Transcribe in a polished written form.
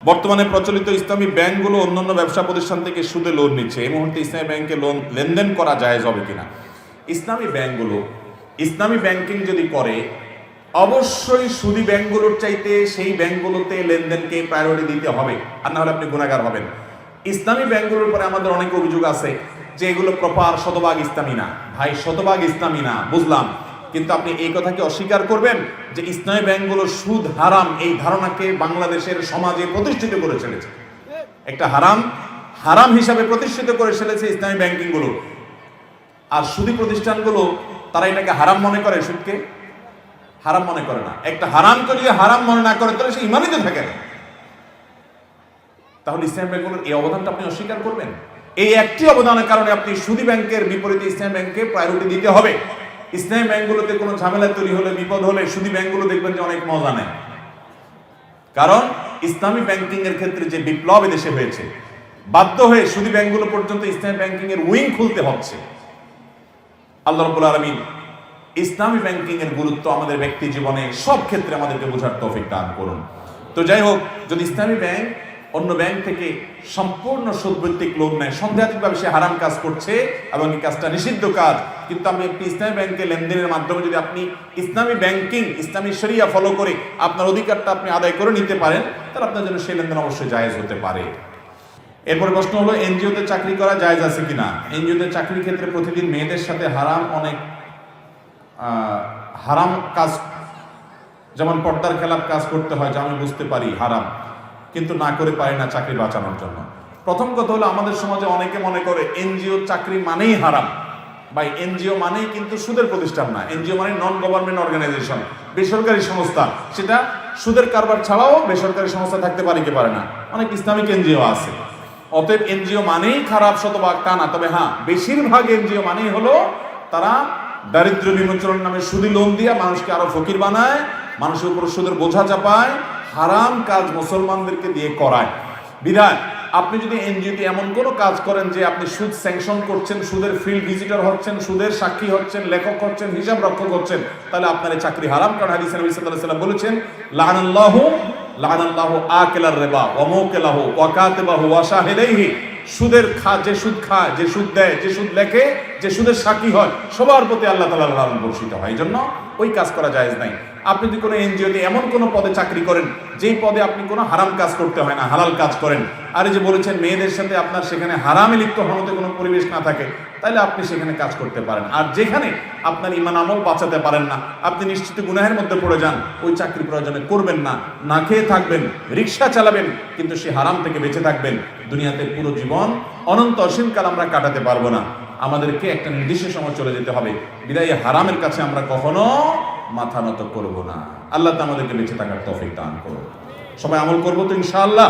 বর্তমানে প্রচলিত ইসলামী ব্যাংকগুলো অন্যান্য ব্যবসা প্রতিষ্ঠান থেকে সুদে লোন নিচ্ছে। এই মুহূর্তে ইসলামী ব্যাংকে লোন লেনদেন করা জায়েজ হবে কিনা? ইসলামী ব্যাংকগুলো ইসলামী ব্যাংকিং যদি করে, অবশ্যই সুদী ব্যাংকগুলোর চাইতে সেই ব্যাংকগুলোতে লেনদেনকে প্রায়োরিটি দিতে হবে, আর না হলে আপনি গুনাহগার হবেন। ইসলামী ব্যাংকগুলোর উপরে আমাদের অনেক অভিযোগ আছে যে এগুলো প্রপার শতভাগ ইসলামী না। ভাই, শতভাগ ইসলামী না বুঝলাম, কিন্তু আপনি এই কথাকে অস্বীকার করবেন যে ইসলামী ব্যাংকগুলো সুদ হারাম, এই ধারণাকে বাংলাদেশের সমাজে প্রতিষ্ঠিত করে চলেছে। একটা হারাম হিসাবে প্রতিষ্ঠিত করে চলেছে ইসলামী ব্যাংকিংগুলো। আর সুদী প্রতিষ্ঠানগুলো তারা এটাকে হারাম মনে করে, সুদকে হারাম মনে করে না। একটা হারামকে যদি হারাম মনে না করে তাহলে সে ইমানই তো থাকে না। তাহলে ইসলামী ব্যাংকগুলোর এই অবদানটা আপনি অস্বীকার করবেন? এই একটি অবদানের কারণে আপনি সুদী ব্যাংকের বিপরীতে ইসলামী ব্যাংককে প্রায়োরিটি দিতে হবে। ইসলামী ব্যাংকগুলোতে কোনো ঝামেলা তৈরি হলে, বিপদ হলে সুদী ব্যাংকগুলো দেখবেন যে অনেক মজা নেয়। কারণ ইসলামী ব্যাংকিং এর ক্ষেত্রে যে বিপ্লব দেশে হয়েছে, বাধ্য হয়ে সুদী ব্যাংকগুলো পর্যন্ত ইসলামী ব্যাংকিং এর উইং খুলতে হচ্ছে। আল্লাহ রাব্বুল আলামিন ইসলামী ব্যাংকিং এর গুরুত্ব আমাদের ব্যক্তি জীবনে সব ক্ষেত্রে আমাদেরকে বোঝার তৌফিক দান করুন। তো যাই হোক, যদি ইসলামী ব্যাংক অন্য ব্যাংক থেকে সম্পূর্ণ সুদভিত্তিক লোন নেয়, সন্দেহাতীতভাবে সে হারাম কাজ করছে এবং এই কাজটা নিষিদ্ধ কাজ। কিন্তু আমি একটি ইসলামী ব্যাংকে লেনদেনের মাধ্যমে যদি আপনি ইসলামী ব্যাংকিং, ইসলামী শরিয়া ফলো করে আপনার অধিকারটা আপনি আদায় করে নিতে পারেন, তাহলে আপনার জন্য সেই লেনদেন অবশ্যই জায়েজ হতে পারে। এরপরে প্রশ্ন হলো, এনজিওতে চাকরি করা জায়েজ আছে কিনা? এনজিওতে চাকরির ক্ষেত্রে প্রতিদিন মেয়েদের সাথে অনেক হারাম কাজ, যেমন পর্দার খেলাপ কাজ করতে হয়, যা আমি বুঝতে পারি হারাম, কিন্তু না করে পারি না চাকরি বাঁচানোর জন্য। প্রথম কথা হলো, আমাদের সমাজে অনেকে মনে করে এনজিও চাকরি মানেই হারাম। ভাই, এনজিও মানেই কিন্তু সুদের প্রতিষ্ঠান না। এনজিও মানে নন গভর্নমেন্ট অর্গানাইজেশন, বেসরকারি সংস্থা। সেটা সুদের কারবার ছাড়াও বেসরকারি সংস্থা থাকতে পারে কি পারে না? অনেক ইসলামিক এনজিও আছে। অতএব এনজিও মানেই খারাপ শতভাগ তা না। তবে হ্যাঁ, বেশিরভাগ এনজিও মানেই হলো তারা দারিদ্র বিমোচনের নামে সুদী লোন দিয়ে মানুষকে আরো ফকির বানায়, মানুষের উপর সুদের বোঝা চাপায়, হারাম কাজ মুসলমানদেরকে দিয়ে করায়। বিধায় আপনি যদি এনজিওতে এমন কোনো কাজ করেন যে আপনি সুদ স্যাংশন করছেন, সুদের ফিল্ড ভিজিটর হচ্ছেন, সুদের সাক্ষী হচ্ছেন, লেখক হচ্ছেন, হিসাব রক্ষক হচ্ছেন, তাহলে আপনার এই চাকরি হারাম। কারণ হাদিসে নবী সাল্লাল্লাহু আলাইহি ওয়াসাল্লাম বলেছেন, লাআনাল্লাহু আকিলার রিবা ওয়া মুকিলাহু ওয়া কাতিবাহু ওয়া শাহিদাইহি। সুদের যে সুদ খায়, যে সুদ দেয়, যে সুদ লেখে, যে সুদের সাক্ষী হয়, সবার প্রতি আল্লাহ তাআলার লানত বর্ষিত হয়। এই জন্য ওই কাজ করা জায়েজ নাই। আপনি যদি কোনো এনজিওতে এমন কোনো পদে চাকরি করেন যেই পদে আপনি কোনো হারাম কাজ করতে হয় না, হালাল কাজ করেন, আর এই যে বলেছেন মেয়েদের সাথে আপনার সেখানে হারামে লিপ্ত হওয়ার কোনো পরিবেশ না থাকে, তাহলে আপনি সেখানে কাজ করতে পারেন। আর যেখানে আপনার ঈমান আমল বাঁচাতে পারেন না, আপনি নিশ্চিত গুনাহের মধ্যে পড়ে যান, ওই চাকরি প্রয়োজনে করবেন না। না খেয়ে থাকবেন, রিক্সা চালাবেন, কিন্তু সে হারাম থেকে বেঁচে থাকবেন। দুনিয়াতে পুরো জীবন অনন্ত অসীমকাল আমরা কাটাতে পারবো না। আমাদেরকে একটা নির্দিষ্ট সময় চলে যেতে হবে। বিদায় হারামের কাছে আমরা কখনো মাথা নত করবো না। আল্লাহ তো আমাদেরকে বেঁচে থাকার তৌফিক দান করুন। সবাই আমল করবো তো ইনশাআল্লাহ।